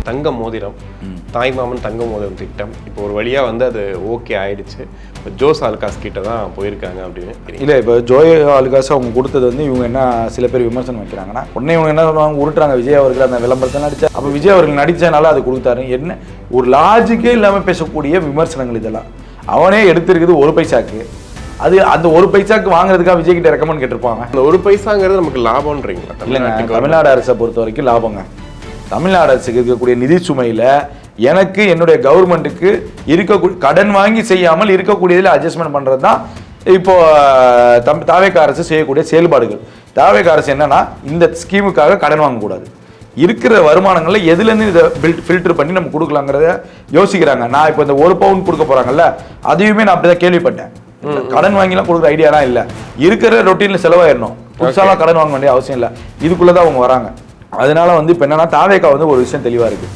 தங்க மோதிரம், தாய்மாமன் தங்க மோதிரம் திட்டம் இப்போ ஒரு வழியாக வந்து அது ஓகே ஆயிடுச்சு. இப்போ ஜோஸ் ஆலுகாஸ் கிட்ட தான் போயிருக்காங்க அப்படின்னு. இல்லை, இப்போ ஜோய் ஆலுகாஸ் அவங்க கொடுத்தது வந்து இவங்க என்ன சில பேர் விமர்சனம் வைக்கிறாங்கன்னா, உடனே இவங்க என்ன பண்ணுவாங்க, உருட்டுறாங்க விஜய் அவர்கள் அந்த விளம்பரத்தை நடிச்சா, அப்போ விஜய் அவர்கள் நடித்தனால அது கொடுத்தாரு. என்ன ஒரு லாஜிக்கே இல்லாமல் பேசக்கூடிய விமர்சனங்கள் இதெல்லாம். அவனே எடுத்திருக்குது ஒரு பைசாக்கு, அது அந்த ஒரு பைசாக்கு வாங்குறதுக்காக விஜய் கிட்ட ரெக்கமெண்ட் கேட்டிருப்பாங்க. அந்த ஒரு பைசாங்கிறது நமக்கு லாபம்ன்றீங்களா? இல்லைங்க, தமிழ்நாடு அரசை பொறுத்த வரைக்கும் லாபங்க. தமிழ்நாடு அரசுக்கு இருக்கக்கூடிய நிதி சுமையில் எனக்கு என்னுடைய கவர்மெண்ட்டுக்கு இருக்கக்கூடிய கடன் வாங்கி செய்யாமல் இருக்கக்கூடியதில் அட்ஜஸ்ட்மெண்ட் பண்ணுறது தான் இப்போ தாவேகா அரசு செய்யக்கூடிய செயல்பாடுகள். தாவேகா அரசு என்னன்னா, இந்த ஸ்கீமுக்காக கடன் வாங்கக்கூடாது, இருக்கிற வருமானங்களில் எதுலேருந்து இதை ஃபில்டர் பண்ணி நம்ம கொடுக்கலாங்கிறத யோசிக்கிறாங்க. நான் இப்போ இந்த 1 பவுன் கொடுக்க போகிறாங்கல்ல, அதையுமே நான் அப்படி தான் கேள்விப்பட்டேன். கடன் வாங்கிலாம் கொடுக்குற ஐடியாலாம் இல்லை, இருக்கிற ரொட்டீனில் செலவாயிடணும், புதுசாலாம் கடன் வாங்க வேண்டிய அவசியம் இல்லை. இதுக்குள்ளே தான் அவங்க வராங்க. அதனால வந்து இப்போ என்னன்னா, தாவேகா வந்து ஒரு விஷயம் தெளிவாக இருக்கு,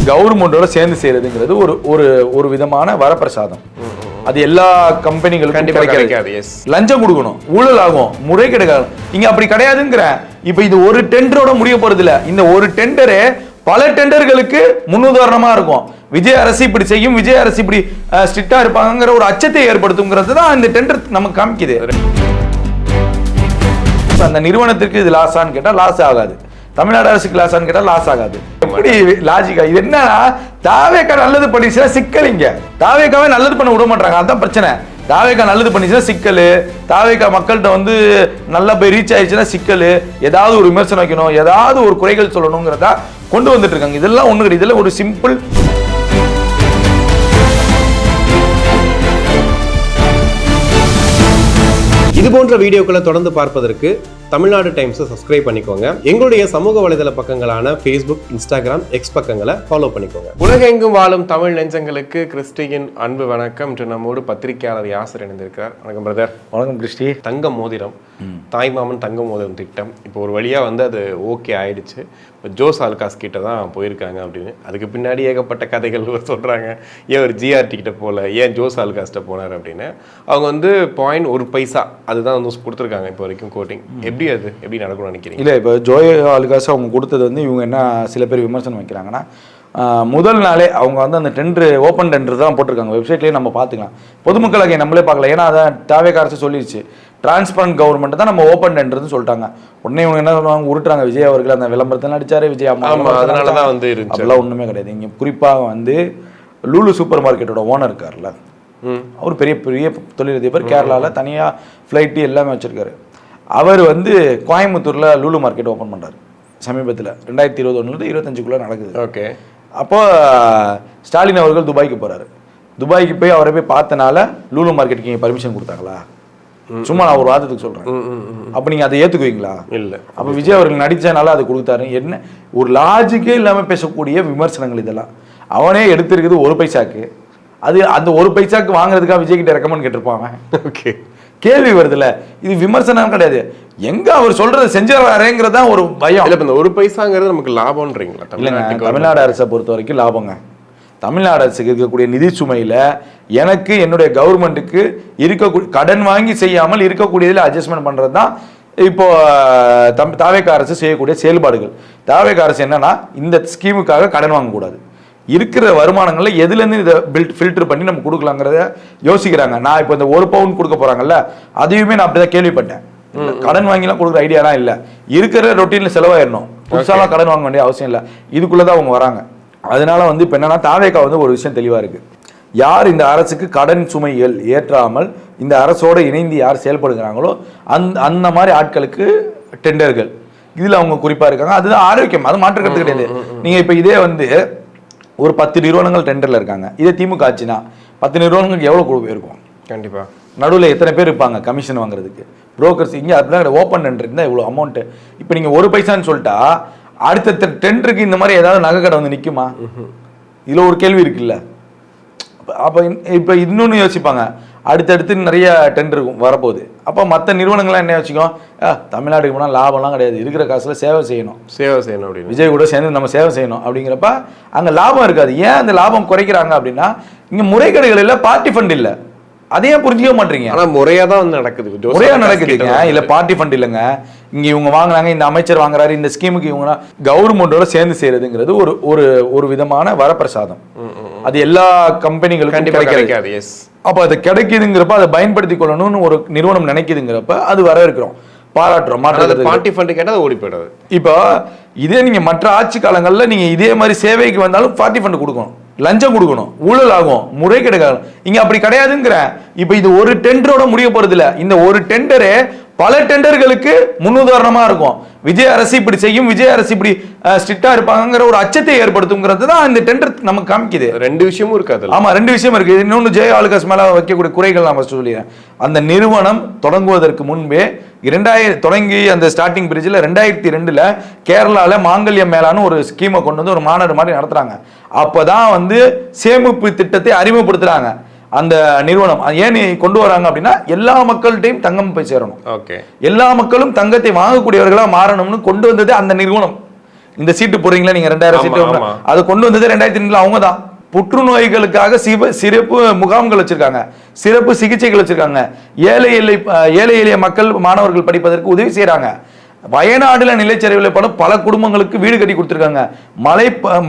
கவர்மெண்டோட சேர்ந்து செய்யறதுங்கிறது ஒரு விதமான வரப்பிரசாதம். அது எல்லா கம்பெனிகளுக்கும் கிடைக்காது. லஞ்சம் கொடுக்கணும், ஊழல் ஆகும், முறைகேடு இங்க அப்படி கிடையாதுங்கிற. இப்ப இது ஒரு டெண்டரோட முடிய போறது இல்ல, இந்த ஒரு டெண்டரே பல டெண்டர்களுக்கு முன்னுதாரணமா இருக்கும். விஜய் அரசு இப்படி செய்யும், விஜய் அரசு இப்படி ஸ்ட்ரிக்டா இருப்பாங்கிற ஒரு அச்சத்தை ஏற்படுத்துங்கிறது தான் இந்த டெண்டர் நமக்கு காமிக்குது. அந்த நிறுவனத்திற்கு இது லாஸான்னு கேட்டா லாஸ் ஆகாது, தமிழ்நாடு அரசுக்கு லாஸான்னு கேட்டா லாஸ் ஆகாது. எப்படி லாஜிக்கா இது? என்னன்னா, தாவேகா நல்லது பண்ணிச்சுன்னா சிக்கலிங்க, தாவேகாவே நல்லது பண்ண விட மாட்டாங்க, அதான் பிரச்சனை. தாவேகா நல்லது பண்ணிச்சுன்னா சிக்கல், தாவேகா மக்கள்கிட்ட வந்து நல்லா போய் ரீச் ஆயிடுச்சுன்னா சிக்கல், ஏதாவது ஒரு விமர்சனம் வைக்கணும், ஏதாவது ஒரு குறைகள் சொல்லணுங்கிறதா கொண்டு வந்துட்டு இருக்காங்க. இதெல்லாம் ஒண்ணு கிடையாது, இதெல்லாம் ஒரு சிம்பிள். இது போன்ற வீடியோக்களை தொடர்ந்து பார்ப்பதற்கு தமிழ்நாடு டைம்ஸை சப்ஸ்கிரைப் பண்ணிக்கோங்க. எங்களுடைய சமூக வலைதள பக்கங்களான ஃபேஸ்புக், இன்ஸ்டாகிராம், எக்ஸ் பக்கங்களை ஃபாலோ பண்ணிக்கோங்க. உலகெங்கும் வாழும் தமிழ் நெஞ்சங்களுக்கு கிறிஸ்டியின் அன்பு வணக்கம். இன்று நம்மோடு பத்திரிகையாளர் யாசர் இணைந்திருக்கிறார். வணக்கம் பிரதர். வணக்கம் கிறிஸ்டி. தங்க மோதிரம், தாய்மாமன் தங்க மோதிரம் திட்டம் இப்போ ஒரு வழியாக வந்து அது ஓகே ஆயிடுச்சு. இப்போ ஜோஸ் ஆலுகாஸ் கிட்ட தான் போயிருக்காங்க அப்படின்னு. அதுக்கு பின்னாடி ஏகப்பட்ட கதைகள் சொல்கிறாங்க. ஏன் ஒரு ஜிஆர்டி கிட்ட போகல, ஏன் ஜோஸ் ஆலுகாஸ்கிட்ட போனார் அப்படின்னு. அவங்க வந்து 0.1 பைசா அதுதான் வந்து கொடுத்துருக்காங்க இப்போ வரைக்கும் கோட்டிங். எப்படி நடக்கணும்னு நினைக்கிறீங்க? இல்லை, இப்போ ஜோய் ஆலுகாஸ் அவங்க கொடுத்தது வந்து இவங்க என்ன சில பேர் விமர்சனம் வைக்கிறாங்கன்னா, முதல் நாளே அவங்க வந்து அந்த டெண்டர் ஓப்பன் டெண்டர் தான் போட்டிருக்காங்க. வெப்சைட்லேயே நம்ம பார்த்துக்கலாம், பொதுமக்களுக்கு நம்மளே பார்க்கலாம். ஏன்னா அதான் தாவேகா அரசு சொல்லிடுச்சு, டிரான்ஸ்பரண்ட் கவர்மெண்ட் தான் நம்ம ஓப்பன் டெண்டர்னு சொல்லிட்டாங்க. உடனே இவங்க என்ன பண்ணுவாங்க, உருட்டுறாங்க விஜய் அவர்கள் அந்த விளம்பரத்தில் நடிச்சாரு, விஜய் அதனால தான் வந்து அதெல்லாம் ஒன்றுமே கிடையாது. இங்கே குறிப்பாக வந்து லூலு சூப்பர் மார்க்கெட்டோட ஓனர் இருக்கார்ல, அவர் பெரிய பெரிய தொழிலதிபர், கேரளாவில் தனியாக ஃப்ளைட்டு எல்லாமே வச்சுருக்காரு. அவர் வந்து கோயம்புத்தூரில் லூலு மார்க்கெட் ஓப்பன் பண்ணுறாரு சமீபத்தில், 2021 25 நடக்குது. ஓகே. அப்போ ஸ்டாலின் அவர்கள் துபாய்க்கு போகிறாரு. துபாய்க்கு போய் அவரை போய் பார்த்தனால லூலு மார்க்கெட்டுக்கு நீங்கள் பர்மிஷன் கொடுத்தாங்களா? சும்மா நான் ஒரு வாதத்துக்கு சொல்கிறேன். அப்போ நீங்கள் அதை ஏற்றுக்குவீங்களா? இல்லை. அப்போ விஜய் அவர்கள் நடித்தனால அது கொடுத்தாரு. என்ன ஒரு லாஜிக்கே இல்லாமல் பேசக்கூடிய விமர்சனங்கள் இதெல்லாம். அவனே எடுத்திருக்குது ஒரு பைசாக்கு, அது அந்த ஒரு பைசாக்கு வாங்குறதுக்காக விஜய் கிட்ட ரெக்கமெண்ட் கேட்டிருப்பாங்க. ஓகே, கேள்வி வருதுல்ல, இது விமர்சனம் கிடையாது, எங்க அவர் சொல்றதை செஞ்சாரேங்கிறதா ஒரு பயம். இல்ல, இந்த ஒரு பைசாங்கிறது நமக்கு லாபம்ன்றீங்களா? இல்லைங்க, தமிழ்நாடு அரசை பொறுத்த வரைக்கும் லாபங்க. தமிழ்நாடு அரசுக்கு இருக்கக்கூடிய நிதி சுமையில எனக்கு என்னுடைய கவர்மெண்ட்டுக்கு இருக்கக்கூடிய கடன் வாங்கி செய்யாமல் இருக்கக்கூடியதில் அட்ஜஸ்ட்மெண்ட் பண்றது தான் இப்போ தாவேகா அரசு செய்யக்கூடிய செயல்பாடுகள். தாவேகா அரசு என்னன்னா, இந்த ஸ்கீமுக்காக கடன் வாங்கக்கூடாது, இருக்கிற வருமானங்களில் எதுலேருந்து இதை ஃபில்டர் பண்ணி நம்ம கொடுக்கலாங்கிறத யோசிக்கிறாங்க. நான் இப்போ இந்த 1 பவுன் கொடுக்க போகிறாங்கல்ல, அதையுமே நான் அப்படி தான் கேள்விப்பட்டேன். கடன் வாங்கிலாம் கொடுக்குற ஐடியாலாம் இல்லை, இருக்கிற ரொட்டீனில் செலவாயிடணும், புதுசாலாம் கடன் வாங்க வேண்டிய அவசியம் இல்லை. இதுக்குள்ளே தான் அவங்க வராங்க. அதனால வந்து இப்போ என்னன்னா, தாவேகா வந்து ஒரு விஷயம் தெளிவாக இருக்குது, யார் இந்த அரசுக்கு கடன் சுமைகள் ஏற்றாமல் இந்த அரசோடு இணைந்து யார் செயல்படுகிறாங்களோ அந்த மாதிரி ஆட்களுக்கு டெண்டர்கள் இதில் அவங்க குறிப்பாக இருக்காங்க. அதுதான் ஆரோக்கியம், அது மாற்றுக்கிறது கிடையாது. நீங்கள் இப்போ இதே வந்து ஒரு 10 நிறுவனங்கள் டெண்டரில் இருக்காங்க, இதே திமுக ஆச்சுன்னா 10 நிறுவனங்களுக்கு எவ்வளோ குழு இருக்கும்? கண்டிப்பாக. நடுவில் எத்தனை பேர் இருப்பாங்க கமிஷன் வாங்குறதுக்கு, புரோக்கர்ஸ்? இங்கே அப்படிதான் ஓப்பன் டெண்டர் இருந்தால் இவ்வளோ அமௌண்ட்டு. இப்போ நீங்கள் 1 பைசான்னு சொல்லிட்டா அடுத்த டெண்டருக்கு இந்த மாதிரி ஏதாவது நகை கடை வந்து நிற்குமா? இதில் ஒரு கேள்வி இருக்குல்ல. அப்போ இப்போ இன்னொன்று யோசிப்பாங்க, அடுத்தடுத்து நிறைய டெண்டர் வரப்போகுது. அப்போ மற்ற நிறுவனங்கள்லாம் என்ன யோசிக்கும், தமிழ்நாட்டுக்கு போனால் லாபம்லாம் கிடையாது, இருக்கிற காசில் சேவை செய்யணும் அப்படின்னு, விஜய் கூட சேர்ந்து நம்ம சேவை செய்யணும் அப்படிங்கிறப்ப அங்கே லாபம் இருக்காது. ஏன் அந்த லாபம் குறைக்கிறாங்க அப்படின்னா, இங்கே முறைகேடுகள் இல்லை, பார்ட்டி ஃபண்ட் இல்லை. அதையே புரிஞ்சிக்க மாட்டீங்க. ஆனா முறையா தான் வந்து நடக்குது, முறையா நடக்குதுங்க. இல்ல பார்ட்டி ஃபண்ட் இல்லைங்க, இங்க இவங்க வாங்குறாங்க, இந்த அமைச்சர் வாங்குறாரு, இந்த ஸ்கீமுக்கு இவங்க கவர்மெண்டோட சேர்ந்து செய்யறதுங்கிறது ஒரு ஒரு ஒரு விதமான வரப்பிரசாதம். அது எல்லா கம்பெனிகளுக்கும் கிடைக்காது. அப்ப அது கிடைக்குதுங்கிறப்ப அதை பயன்படுத்தி கொள்ளணும்னு ஒரு நிறுவனம் நினைக்குதுங்கிறப்ப அது வரவேற்கிறோம், பாராட்டுறோம். பார்ட்டி ஃபண்ட் கேட்டா ஓடி போயிடாது. இப்போ இதே நீங்க மற்ற ஆட்சி காலங்கள்ல நீங்க இதே மாதிரி சேவைக்கு வந்தாலும் பார்ட்டி ஃபண்ட் கொடுக்கணும், லஞ்சம் கொடுக்கணும், ஊழல் ஆகும், முறை கிடைக்காது. இங்க அப்படி கிடையாதுங்கிற. இப்ப இது ஒரு டெண்டரோட முடிய போறது இல்ல, இந்த ஒரு டெண்டரே பல டெண்டர்களுக்கு முன்னுதாரணமா இருக்கும். விஜய் அரசு இப்படி செய்யும், விஜய் அரசு இப்படி ஸ்ட்ரிக்டா இருப்பாங்கிற ஒரு அச்சத்தை ஏற்படுத்துங்கிறது தான் இந்த டெண்டர் நமக்கு காமிக்குது. ரெண்டு விஷயமும் இருக்காது. ஆமா, ரெண்டு விஷயம் இருக்கு. இன்னொன்னு ஜெய ஆலுகாஸ் மேல வைக்கக்கூடிய குறைகள் நான் சொல்லிடுறேன். அந்த நிறுவனம் தொடங்குவதற்கு முன்பே தொடங்கி அந்த ஸ்டார்டிங் பிரிட்ஜில் 2002 கேரளால மாங்கல்யம் மேலான ஒரு ஸ்கீமை கொண்டு வந்து ஒரு மாநாடு மாதிரி நடத்துறாங்க. அப்பதான் வந்து சேமிப்பு திட்டத்தை அறிமுகப்படுத்துறாங்க. அந்த நிறுவனம் ஏன் கொண்டு வராங்க அப்படின்னா எல்லா மக்கள்கிட்டையும் தங்கம் போய் சேரணும், எல்லா மக்களும் தங்கத்தை வாங்கக்கூடியவர்களா மாறணும்னு கொண்டு வந்தது அந்த நிறுவனம். இந்த சீட்டு போடுறீங்களா நீங்க 2000 சீட்டு, அதை கொண்டு வந்தது 2002 அவங்க தான். புற்றுநோய்களுக்காக சிறப்பு முகாம்கள் வச்சிருக்காங்க, சிறப்பு சிகிச்சைகள் வச்சிருக்காங்க, ஏழை எளிய மக்கள் மாணவர்கள் படிப்பதற்கு உதவி செய்யறாங்க. வயநாடுல நிலச்சரிவில் பல குடும்பங்களுக்கு வீடு கட்டி கொடுத்துருக்காங்க.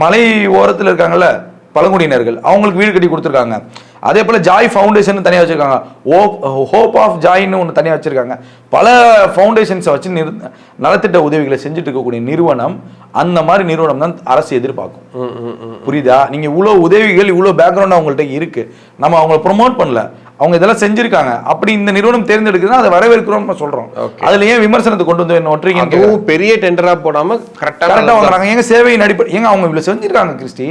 மலை ஓரத்தில் இருக்காங்கல்ல பழங்குடியினர்கள், அவங்களுக்கு வீடு கட்டி கொடுத்துருக்காங்க. அதே போல ஜாய் ஃபவுண்டேஷன் தனியாக வச்சிருக்காங்க, ஹோப் ஆஃப் ஜாய்னு ஒன்று தனியாக வச்சிருக்காங்க. பல ஃபவுண்டேஷன்ஸை வச்சு நலத்திட்ட உதவிகளை செஞ்சுட்டு இருக்கக்கூடிய நிறுவனம், அந்த மாதிரி நிறுவனம் தான் அரசு எதிர்பார்க்கும். புரியுதா? நீங்க இவ்வளவு உதவிகள், இவ்வளவு பேக்ரவுண்ட் அவங்கள்ட்ட இருக்கு, நம்ம அவங்களை ப்ரொமோட் பண்ணல, அவங்க இதெல்லாம் செஞ்சிருக்காங்க. அப்படி இந்த நிறுவனம் தேர்ந்தெடுக்குதுன்னா அதை வரவேற்கிறோம் சொல்றோம். அதுல ஏன் விமர்சனத்தை கொண்டு வந்து ஒட்டுறீங்க? பெரிய டெண்டரா போடாம கரெக்டா வாங்குறாங்க. எங்க சேவையின் அடிப்படை ஏங்க அவங்க இவ்வளவு செஞ்சிருக்காங்க கிறிஸ்டி,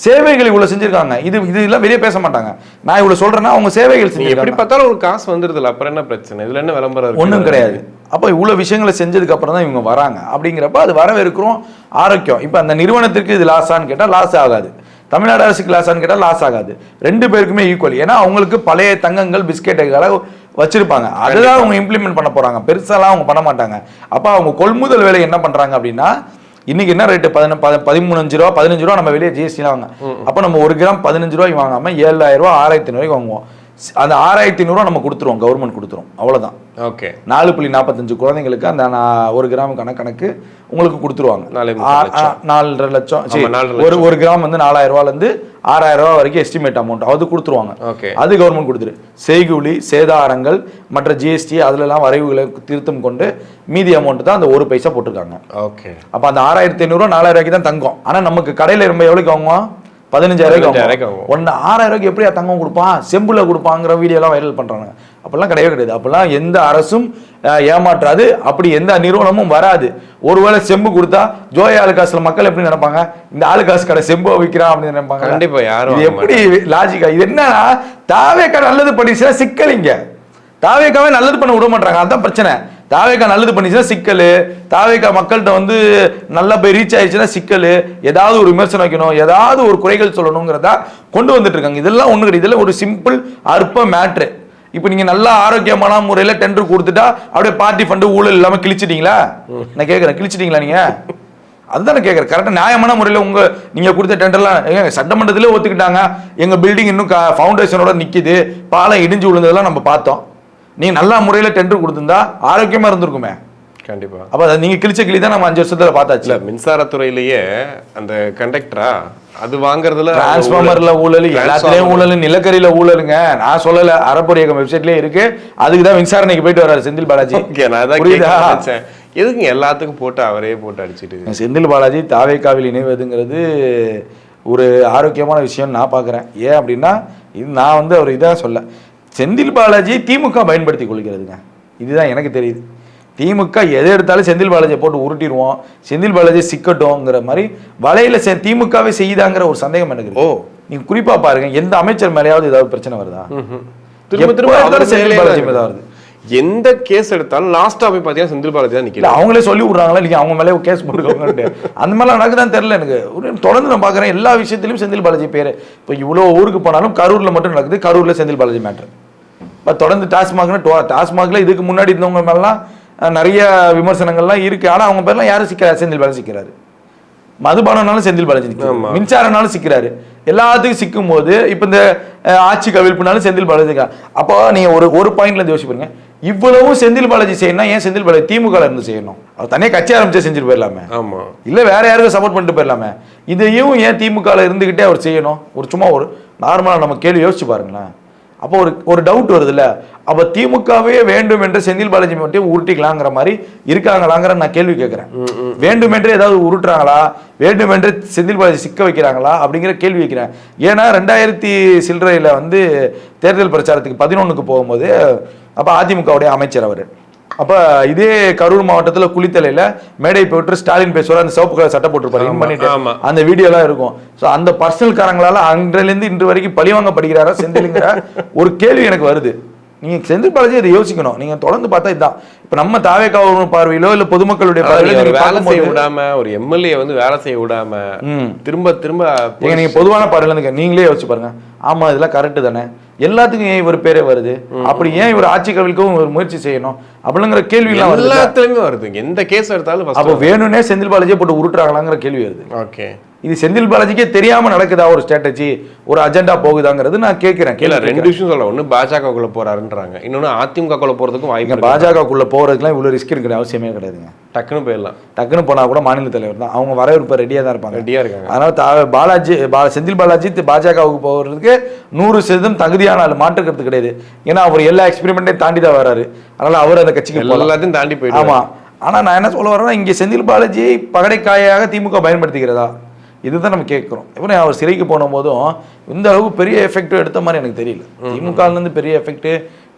சேவைகள் இவ்வளவு செஞ்சிருக்காங்க. இது எல்லாம் வெளியே பேச மாட்டாங்க. நான் இவ்வளவு சொல்றேன்னா அவங்க சேவைகள் செஞ்சு எப்படி பார்த்தாலும் ஒரு காசு வந்துருதுல, அப்புறம் என்ன பிரச்சனை? இதுல என்ன விளம்பரம்? ஒன்றும் கிடையாது. அப்ப இவ்வளவு விஷயங்களை செஞ்சதுக்கு அப்புறம் தான் இவங்க வராங்க. அப்படிங்கிறப்ப அது வரவேற்கிறோம், ஆரோக்கியம். இப்ப அந்த நிறுவனத்திற்கு இது லாஸான்னு கேட்டா லாஸ் ஆகாது, தமிழ்நாடு அரசுக்கு லாஸான்னு கேட்டால் லாஸ் ஆகாது. ரெண்டு பேருக்குமே ஈக்குவல். ஏன்னா அவங்களுக்கு பழைய தங்கங்கள் பிஸ்கெட்டுகளை வச்சிருப்பாங்க, அதுதான் அவங்க இம்ப்ளிமெண்ட் பண்ண போறாங்க, பெருசாலாம் அவங்க பண்ண மாட்டாங்க. அப்ப அவங்க கொள்முதல் வேலை என்ன பண்றாங்க அப்படின்னா, இன்னைக்கு என்ன ரேட்டு 13 ரூபா 15 ரூபா நம்ம வெளியே ஜிஎஸ்டிலாம் வாங்க. அப்போ நம்ம 1 கிராம் 15 ரூபாய்க்கு வாங்காம 7000 ரூபா 6500 வாங்குவோம். அந்த 6500 நம்ம கொடுத்துருவோம், கவர்மெண்ட் கொடுத்துரும், அவ்வளவுதான். ஓகே, 4.45 குழந்தைங்களுக்கு அந்த 1 கிராமுக்கான கணக்கு உங்களுக்கு கொடுத்துருவாங்க. 4.5 லட்சம். ஒரு கிராம் வந்து 4000 ரூபாயில இருந்து 6000 ரூபாய் வரைக்கும் எஸ்டிமேட் அமௌண்ட் அது கொடுத்துருவாங்க. அது கவர்மெண்ட் கொடுத்துரு. செய்கூலி சேதாரங்கள் மற்ற ஜிஎஸ்டி அதுல எல்லாம் வரைவுகளை திருத்தம் கொண்டு மீதி அமௌண்ட் தான் அந்த 1 பைசா போட்டிருக்காங்க. ஓகே, அப்ப அந்த 6500 4000 ரூபாய்க்கு தான் தங்கம். ஆனா நமக்கு கடையில ரொம்ப எவ்வளவுக்கு வாங்குவோம்? 15000. ஒன்னு 6000 எப்படியா தங்கம் கொடுப்பான், செம்புல கொடுப்பாங்கிற வீடியோ எல்லாம் வைரல் பண்றாங்க. அப்பெல்லாம் கிடையவே கிடையாது. அப்பெல்லாம் எந்த அரசும் ஏமாற்றாது, அப்படி எந்த நிறுவனமும் வராது. ஒருவேளை செம்பு கொடுத்தா ஜோய் ஆலுகாஸ்ல மக்கள் எப்படி நினைப்பாங்க, இந்த ஆலுகாஸ் கடை செம்பு விற்கிறான் அப்படின்னு நினைப்பாங்க. கண்டிப்பா யாரும் இது எப்படி லாஜிக்கா? இது என்னன்னா தாவேக்கா நல்லது பண்ணிச்சுன்னா சிக்கலிங்க, தாவேக்காவே நல்லது பண்ண விட மாட்டாங்க, அதுதான் பிரச்சனை. தாவேக்கா நல்லது பண்ணிச்சுன்னா சிக்கல், தாவேக்கா மக்கள்கிட்ட வந்து நல்லா போய் ரீச் ஆயிடுச்சுன்னா சிக்கல், ஏதாவது ஒரு விமர்சனம் வைக்கணும், ஏதாவது ஒரு குறைகள் சொல்லணுங்கிறதா கொண்டு வந்துட்டு இருக்காங்க. இதெல்லாம் ஒண்ணு கிடையாது, இதெல்லாம் ஒரு சிம்பிள் அற்ப மேட்ரு. இப்போ நீங்க நல்லா ஆரோக்கியமான முறையில டெண்டர் கொடுத்துட்டா அப்படியே பார்ட்டி ஃபண்ட் ஊழல் இல்லாம கிழிச்சிட்டீங்களா? நான் கேட்கறேன், கிழிச்சிட்டீங்களா நீங்க? அதுதான் கேட்கறேன். கரெக்டா நியாயமான முறையில் நீங்க கொடுத்த டெண்டர்லாம் சட்டமன்றத்திலே ஒத்துக்கிட்டாங்க. எங்க பில்டிங் இன்னும் ஃபவுண்டேஷனோட நிக்குது, பாலம் இடிஞ்சு விழுந்ததெல்லாம் நம்ம பார்த்தோம். நீங்க நல்ல முறையில் டெண்டர் கொடுத்திருந்தா ஆரோக்கியமா இருந்திருக்குமே. கண்டிப்பா. அப்ப நீங்க கிழிச்ச கிளி தான் நம்ம 5 வருஷத்துல பார்த்தாச்சு. மின்சாரத்துறையிலேயே அந்த கண்டக்டரா அது வாங்குறதுல டிரான்ஸ்ஃபார்மர்ல ஊழல், எல்லாத்துலயும் ஊழல், நிலக்கரியில ஊழலுங்க. நான் சொல்லல, அறப்பொரு இயக்கம் வெப்சைட்லயே இருக்கு. அதுக்குதான் விசாரணைக்கு போயிட்டு வர்றாரு செந்தில் பாலாஜி. எதுக்கு எல்லாத்துக்கும் போட்டு அவரே போட்டு அடிச்சுட்டு? செந்தில் பாலாஜி தாவேக்காவில் இணைவதுங்கிறது ஒரு ஆரோக்கியமான விஷயம் நான் பாக்குறேன். ஏன் அப்படின்னா இது நான் வந்து அவர் இதான் சொல்ல, செந்தில் பாலாஜி திமுக பயன்படுத்தி கொள்கிறதுங்க, இதுதான் எனக்கு தெரியுது. திமுக எதை எடுத்தாலும் செந்தில் பாலாஜியை போட்டு உருட்டிடுவோம், செந்தில் பாலாஜி சிக்கட்டோங்கிற மாதிரி வலையில திமுகவே செய்யுதாங்கிற ஒரு சந்தேகம் எனக்கு. நீங்க குறிப்பா பாருங்க, எந்த அமைச்சர் மேலேயாவது ஏதாவது பிரச்சனை வருதா? செந்தில் பாலாஜி மேல வருது. எந்த கேஸ் எடுத்தாலும் லாஸ்டா போய் பாத்தீங்கன்னா செந்தில் பாலாஜி தான் நிக்கல. அவங்களே சொல்லி விடுறாங்களா நீங்க அவங்க மேலே கேஸ் போட்டுக்கோங்க, அந்த மாதிரிலாம் நடக்குதான் தெரியல எனக்கு. தொடர்ந்து நான் பாக்குறேன் எல்லா விஷயத்திலும் செந்தில் பாலாஜி பேரு. இப்போ இவ்வளவு ஊருக்கு போனாலும் கரூர்ல மட்டும் நடக்குது, கரூர்ல செந்தில் பாலாஜி மேட்டர். இப்போ தொடர்ந்து டாஸ்மாக்ல இதுக்கு முன்னாடி இருந்தவங்க மேலாம் நிறைய விமர்சனங்கள்லாம் இருக்கு. ஆனா அவங்க பேர்லாம் யாரும் சிக்கிறாரு? செந்தில் பாலாஜி சிக்கிறாரு. மதுபானம்னாலும் செந்தில் பாலாஜி நிற்கிறாரு, மின்சாரம்னாலும் சிக்கிறாரு. எல்லாத்துக்கும் சிக்கும் போது இப்போ இந்த ஆட்சி கவிழ்ப்புனாலும் செந்தில் பாலாஜி அப்போ நீங்க ஒரு பாயிண்ட்ல இருந்து யோசிப்பீங்க, இவ்வளவும் செந்தில் பாலாஜி செய்யணும், ஏன் செந்தில் பாலாஜி திமுக இருந்து செய்யணும்? அவர் தனியாக கட்சி ஆரம்பிச்சா செஞ்சுட்டு போயிடலாமே, ஆமா, இல்ல வேற யாருக்கும் சப்போர்ட் பண்ணிட்டு போயிடலாமே. இதையும் ஏன் திமுக இருந்துகிட்டே அவர் செய்யணும்? சும்மா ஒரு நார்மலா நம்ம கேள்வி யோசிச்சு பாருங்களேன். அப்போ ஒரு டவுட் வருது இல்ல, அப்ப திமுகவே வேண்டும் என்று செந்தில் பாலாஜி மட்டும் உருட்டிக்கலாங்கிற மாதிரி இருக்காங்களாங்கிற நான் கேள்வி கேட்கிறேன். வேண்டுமென்று ஏதாவது உருட்டுறாங்களா, வேண்டுமென்று செந்தில் பாலாஜி சிக்க வைக்கிறாங்களா அப்படிங்கிற கேள்வி வைக்கிறேன். ஏன்னா 2000 சில்லறையில தேர்தல் பிரச்சாரத்துக்கு 11க்கு போகும்போது அப்ப அதிமுகவுடைய அமைச்சர் அவர். அப்ப இதே கரூர் மாவட்டத்தில் குளித்தலையில மேடை போட்டு ஸ்டாலின் பேசுவார், அந்த சிவப்பு கலர் சட்டை போட்டுருப்பாரு பண்ணிட்டு அந்த வீடியோ எல்லாம் இருக்கும். ஸோ அந்த பர்சனல் காரங்களால அன்றிலிருந்து இன்று வரைக்கும் பழிவாங்க படிக்கிறாரா செந்திலுங்கிற ஒரு கேள்வி எனக்கு வருது. நீங்க செந்தில் பாலாஜி அதை யோசிக்கணும். நீங்க தொடர்ந்து பார்த்தா இதுதான். இப்ப நம்ம தாவேகா பார்வையிலோ இல்ல பொதுமக்களுடைய பார்வையிலோ வேலை செய்ய விடாம, ஒரு எம்எல்ஏ வேலை செய்ய விடாம திரும்ப திரும்ப நீங்க பொதுவான பார்வையில இருந்து நீங்களே யோசிச்சு பாருங்க. ஆமா இதெல்லாம் கரெக்ட் தானே, எல்லாத்துக்கும் ஏன் இவர் பேரே வருது, அப்படி ஏன் இவர் ஆட்சி கவிழ்க்கவும் ஒரு முயற்சி செய்யணும் அப்படிங்கிற கேள்வி எல்லாம் எல்லாத்துலயுமே வருது. எந்த கேஸ் எடுத்தாலும் அப்ப வேணும்னே செந்தில் பாலாஜியை போட்டு உருட்டுறாங்களாங்கிற கேள்வி வருது. ஓகே, இது செந்தில் பாலாஜிக்கே தெரியாம நடக்குதா ஒரு ஸ்ட்ராட்டஜி, ஒரு அஜெண்டா போகுதாங்கிறது நான் கேட்கிறேன். ரெண்டு விஷயம் சொல்ல, ஒண்ணு பாஜகக்குள்ள போறாருன்றாங்க, இன்னொன்னு அதிமுகக்குள்ள போறதுக்கும் வாய்ப்பு. பாஜகக்குள்ள போறதுக்குலாம் இவ்வளவு ரிஸ்க் இருக்கிற அவசியமே கிடையாதுங்க. டக்குன்னு போயிடலாம். டக்குன்னு போனா கூட மாநில தலைவர் தான், அவங்க வரவேற்பு ரெடியா தான் இருப்பாங்க, ரெடியா இருக்காங்க. அதனால செந்தில் பாலாஜி பாஜகவுக்கு போறதுக்கு 100% தகுதியான ஆள், மாற்றுக்கிறது கிடையாது. ஏன்னா அவர் எல்லா எக்ஸ்பெரிமெண்ட்டையும் தாண்டி தான் வராரு. அதனால அவர் அந்த கட்சிக்கு எல்லாத்தையும் தாண்டி போயிட்டு. ஆமா, ஆனா நான் என்ன சொல்ல வரேன்னா, இங்க செந்தில் பாலாஜியை பகடைக்காயாக திமுக பயன்படுத்திக்கிறதா, இதுதான் நம்ம கேட்குறோம். இப்போ அவர் சிறைக்கு போன போதும் இந்த அளவுக்கு பெரிய எஃபெக்ட் எடுத்த மாதிரி எனக்கு தெரியல. திமுகலேருந்து பெரிய எஃபெக்ட்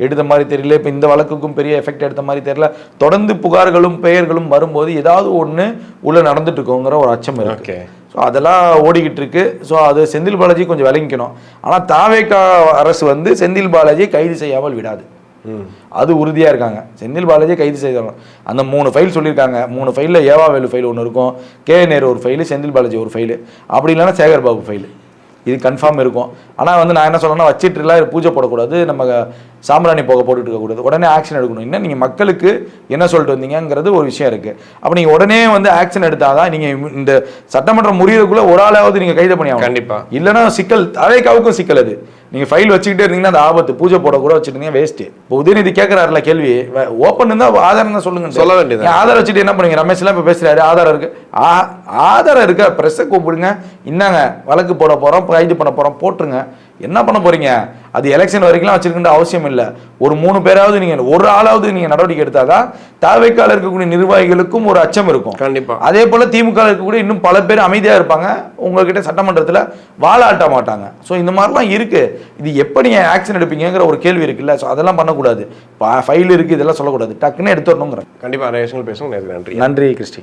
எடுத்த மாதிரி தெரியல. இப்போ இந்த வழக்குக்கும் பெரிய எஃபெக்ட் எடுத்த மாதிரி தெரியல. தொடர்ந்து புகார்களும் பெயர்களும் வரும்போது ஏதாவது ஒன்று உள்ள நடந்துட்டு இருக்கோங்கிற ஒரு அச்சம் இருக்கு. ஸோ அதெல்லாம் ஓடிக்கிட்டு இருக்கு. ஸோ அது செந்தில் பாலாஜி கொஞ்சம் விளங்கிக்கணும். ஆனால் தாவேகா அரசு செந்தில் பாலாஜியை கைது செய்யாமல் விடாது, அது உறுதியா இருக்காங்க. செந்தில் பாலாஜியை கைது செய்தாங்க. அந்த 3 ஃபைல் சொல்லியிருக்காங்க. 3 ஃபைலில் ஏவாவேலு ஃபைல் ஒன்று இருக்கும், கே நேரு ஒரு ஃபைலு, செந்தில் பாலாஜி ஒரு ஃபைலு, அப்படி இல்லைன்னா சேகர் பாபு ஃபைலு. இது கன்ஃபார்ம் இருக்கும். ஆனால் நான் என்ன சொல்லணும்னா, வச்சிட்டுலாம் பூஜை போடக்கூடாது, நம்ம சாம்பிராணி போக போட்டுட்டு இருக்கக்கூடாது, உடனே ஆக்ஷன் எடுக்கணும். இன்னும் நீங்கள் மக்களுக்கு என்ன சொல்லிட்டு வந்தீங்கிறது ஒரு விஷயம் இருக்குது. அப்போ நீங்கள் உடனே ஆக்ஷன் எடுத்தாதான் நீங்கள் இந்த சட்டமன்றம் முறியதுக்குள்ளே ஒரு ஆளாவது நீங்கள் கைது பண்ணி ஆகும். கண்டிப்பாக, இல்லைன்னா சிக்கல், அவைக்காவுக்கும் சிக்கல். அது நீங்கள் ஃபைல் வச்சுக்கிட்டே இருந்தீங்கன்னா அந்த ஆபத்து. பூஜை போட கூட வச்சுருந்தீங்க வேஸ்ட்டு. இப்போ உதயநிதி கேட்குறாருல கேள்வி, ஓப்பன் இருந்தால் ஆதாரம் தான் சொல்லுங்க, சொல்ல வேண்டியது. ஆதாரம் வச்சுட்டு என்ன பண்ணுவீங்க? ரமேஷ்லாம் இப்போ பேசுகிறாரு, ஆதாரம் இருக்குது, ஆதாரம் இருக்கா, ப்ரெஸ்ஸை கூப்பிடுங்க, இன்னாங்க வழக்கு போட போகிறோம், கைது பண்ண போகிறோம், போட்டுருங்க. என்ன பண்ண போறீங்க? அது எலெக்ஷன் வரைக்கும் வச்சிருக்கின்ற அவசியம் இல்லை. ஒரு 3 பேராவது நீங்க, ஒரு ஆளாவது நீங்க நடவடிக்கை எடுத்தாதான் தாவேக்கால இருக்கக்கூடிய நிர்வாகிகளுக்கும் ஒரு அச்சம் இருக்கும். கண்டிப்பா. அதே போல திமுக இருக்கக்கூடிய இன்னும் பல பேர் அமைதியா இருப்பாங்க, உங்ககிட்ட சட்டமன்றத்தில் வாழாட்ட மாட்டாங்க. ஸோ இந்த மாதிரிலாம் இருக்கு. இது எப்படி ஆக்ஷன் எடுப்பீங்கிற ஒரு கேள்வி இருக்குல்ல. ஸோ அதெல்லாம் பண்ணக்கூடாது. ஃபைல் இருக்கு, இதெல்லாம் சொல்லக்கூடாது, டக்குன்னு எடுத்துடணுங்கிற. கண்டிப்பா நிறைய விஷயங்கள் பேசுவோம். நன்றி. நன்றி கிறிஸ்டி.